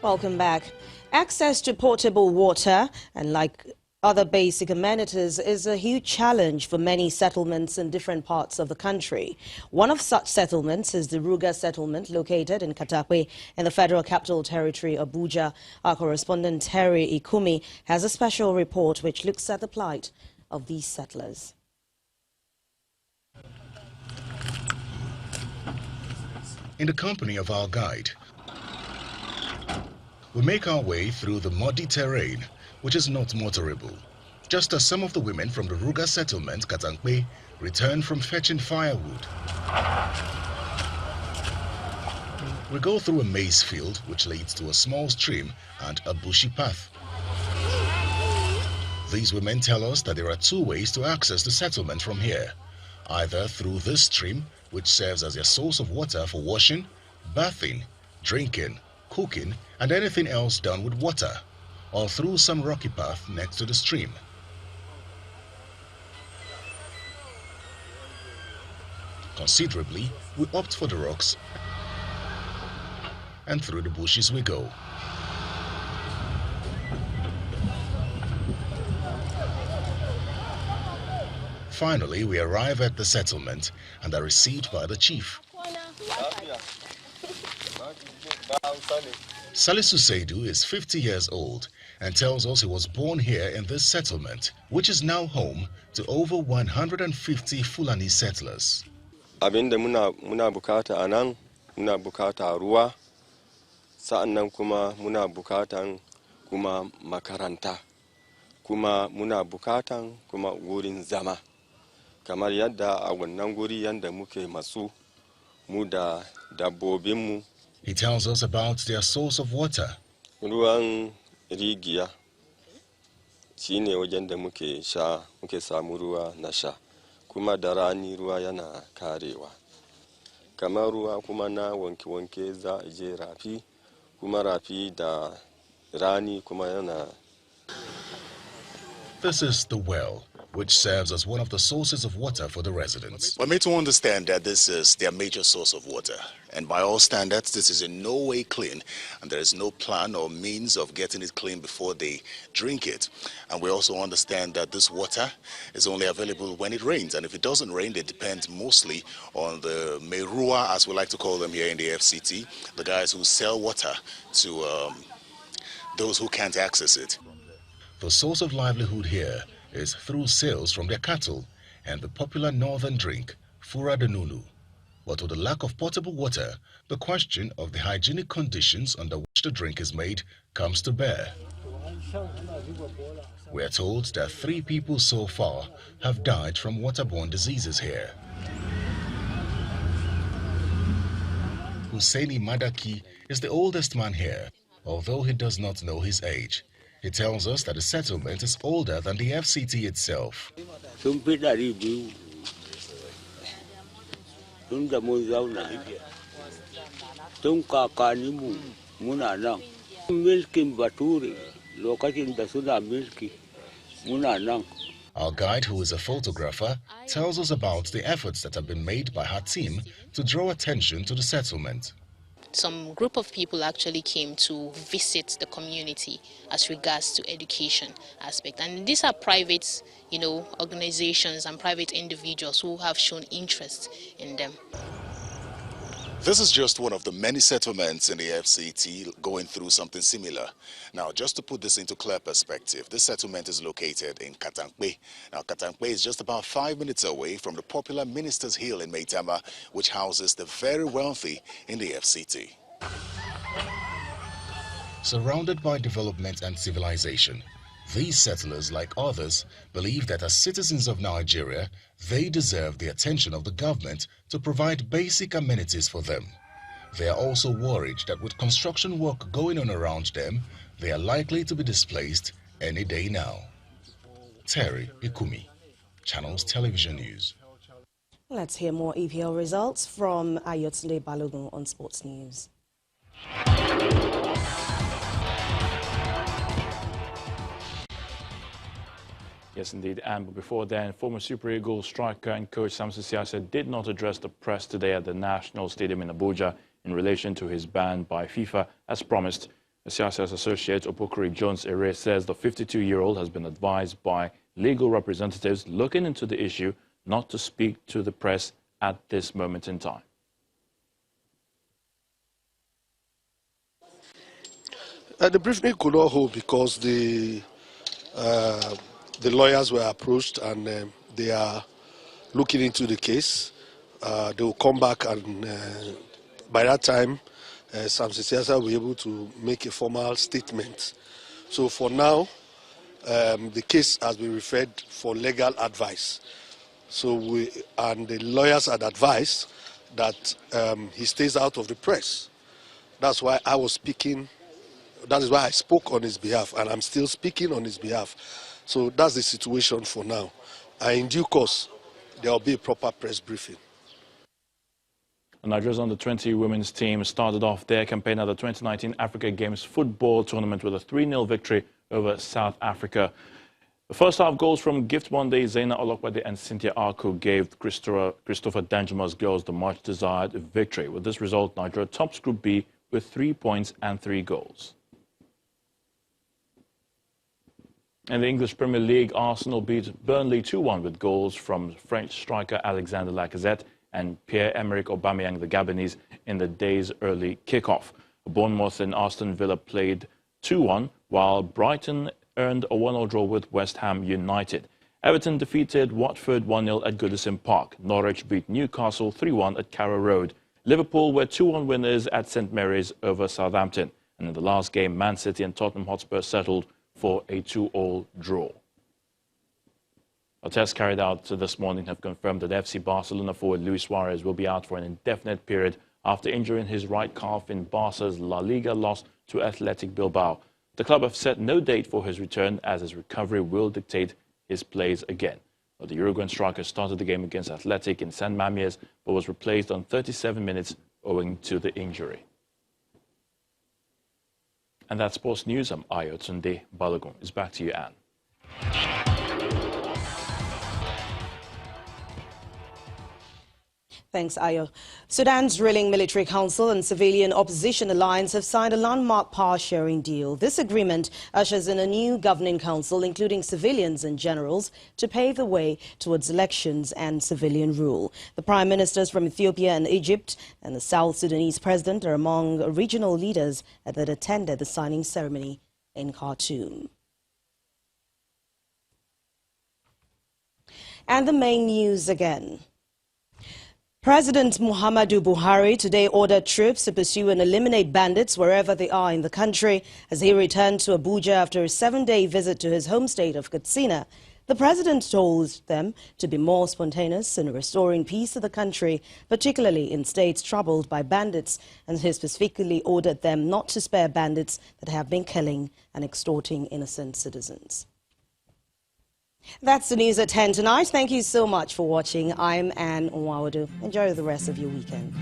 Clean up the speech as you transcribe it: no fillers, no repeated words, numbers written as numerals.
Welcome back. Access to potable water and like other basic amenities is a huge challenge for many settlements in different parts of the country. One of such settlements is the Ruga settlement located in Katakwe in the Federal Capital Territory, Abuja. Our correspondent Terry Ikumi has a special report which looks at the plight of these settlers. In the company of our guide, we make our way through the muddy terrain, which is not motorable, just as some of the women from the Ruga settlement, Katankwe, return from fetching firewood. We go through a maize field, which leads to a small stream and a bushy path. These women tell us that there are two ways to access the settlement from here, either through this stream, which serves as their source of water for washing, bathing, drinking, cooking, and anything else done with water, or through some rocky path next to the stream. Considerably, we opt for the rocks, and through the bushes we go. Finally, we arrive at the settlement and are received by the chief. Salisu Seidu is 50 years old and tells us he was born here in this settlement, which is now home to over 150 Fulani settlers. Abinda muna bukata anan, muna bukata ruwa, sa'annan kuma muna bukatan kuma makaranta, kuma muna bukatan kuma wurin zama. Kamar yadda a wannan guri yanda muke masu mu da dabbobinmu. He tells us about their source of water. Ruwan rigiya shine wajen da muke samu ruwa na sha, kuma da rani ruwa yana karewa. Kamar ruwa kuma na wanke za a je rafi, kuma rafi da rani kuma yana. This is the well, which serves as one of the sources of water for the residents. We're made to understand that this is their major source of water, and by all standards, this is in no way clean, and there is no plan or means of getting it clean before they drink it. And we also understand that this water is only available when it rains, and if it doesn't rain, they depend mostly on the Merua, as we like to call them here in the FCT, the guys who sell water to those who can't access it. The source of livelihood here is through sales from their cattle and the popular northern drink, Fura de Nunu. But with the lack of potable water, the question of the hygienic conditions under which the drink is made comes to bear. We are told that 3 people so far have died from waterborne diseases here. Husseini Madaki is the oldest man here, although he does not know his age. He tells us that the settlement is older than the FCT itself. Our guide, who is a photographer, tells us about the efforts that have been made by her team to draw attention to the settlement. Some group of people actually came to visit the community as regards to education aspect. And these are private, organizations and private individuals who have shown interest in them. This is just one of the many settlements in the FCT going through something similar. Now, just to put this into clear perspective, this settlement is located in Katankwe. Now, Katankwe is just about 5 minutes away from the popular Minister's Hill in Maitama, which houses the very wealthy in the FCT. Surrounded by development and civilization, these settlers, like others, believe that as citizens of Nigeria, they deserve the attention of the government to provide basic amenities for them. They are also worried that with construction work going on around them, they are likely to be displaced any day now. Terry Ikumi, Channels Television News. Let's hear more EPL results from Ayotunde Balogun on Sports News. Yes, indeed. And before then, former Super Eagles striker and coach Siasia did not address the press today at the National Stadium in Abuja in relation to his ban by FIFA, as promised. Siasia's associate Opokuri Jones-Ere says the 52-year-old has been advised by legal representatives looking into the issue not to speak to the press at this moment in time. The briefing could not hold because the lawyers were approached and they are looking into the case. They will come back and by that time, Siasia will be able to make a formal statement. So for now, the case has been referred for legal advice. So the lawyers had advised that he stays out of the press. That's why I was speaking. That is why I spoke on his behalf, and I'm still speaking on his behalf. So that's the situation for now. And in due course, there will be a proper press briefing. Nigeria's under-20 women's team started off their campaign at the 2019 Africa Games football tournament with a 3-0 victory over South Africa. The first half goals from Gift Monday, Zaina Olokwade and Cynthia Arku gave Christopher Danjuma's girls the much-desired victory. With this result, Nigeria tops Group B with 3 points and 3 goals. In the English Premier League, Arsenal beat Burnley 2-1 with goals from French striker Alexander Lacazette and Pierre-Emerick Aubameyang, the Gabonese, in the day's early kickoff. Bournemouth and Aston Villa played 2-1, while Brighton earned a 1-0 draw with West Ham United. Everton defeated Watford 1-0 at Goodison Park. Norwich beat Newcastle 3-1 at Carrow Road. Liverpool were 2-1 winners at St Mary's over Southampton. And in the last game, Man City and Tottenham Hotspur settled for a 2-2 draw. A test carried out this morning have confirmed that FC Barcelona forward Luis Suarez will be out for an indefinite period after injuring his right calf in Barca's La Liga loss to Athletic Bilbao. The club have set no date for his return, as his recovery will dictate his plays again. But the Uruguayan striker started the game against Athletic in San Mamés, but was replaced on 37 minutes owing to the injury. And that's sports news. I'm Ayo Tunde Balogun. It's back to you, Anne. Thanks, Ayo. Sudan's ruling military council and civilian opposition alliance have signed a landmark power-sharing deal. This agreement ushers in a new governing council, including civilians and generals, to pave the way towards elections and civilian rule. The prime ministers from Ethiopia and Egypt and the South Sudanese president are among regional leaders that attended the signing ceremony in Khartoum. And the main news again. President Muhammadu Buhari today ordered troops to pursue and eliminate bandits wherever they are in the country as he returned to Abuja after a 7-day visit to his home state of Katsina. The president told them to be more spontaneous in restoring peace to the country, particularly in states troubled by bandits, and he specifically ordered them not to spare bandits that have been killing and extorting innocent citizens. That's the news at 10 tonight. Thank you so much for watching. I'm Anne Nwawadu. Enjoy the rest of your weekend.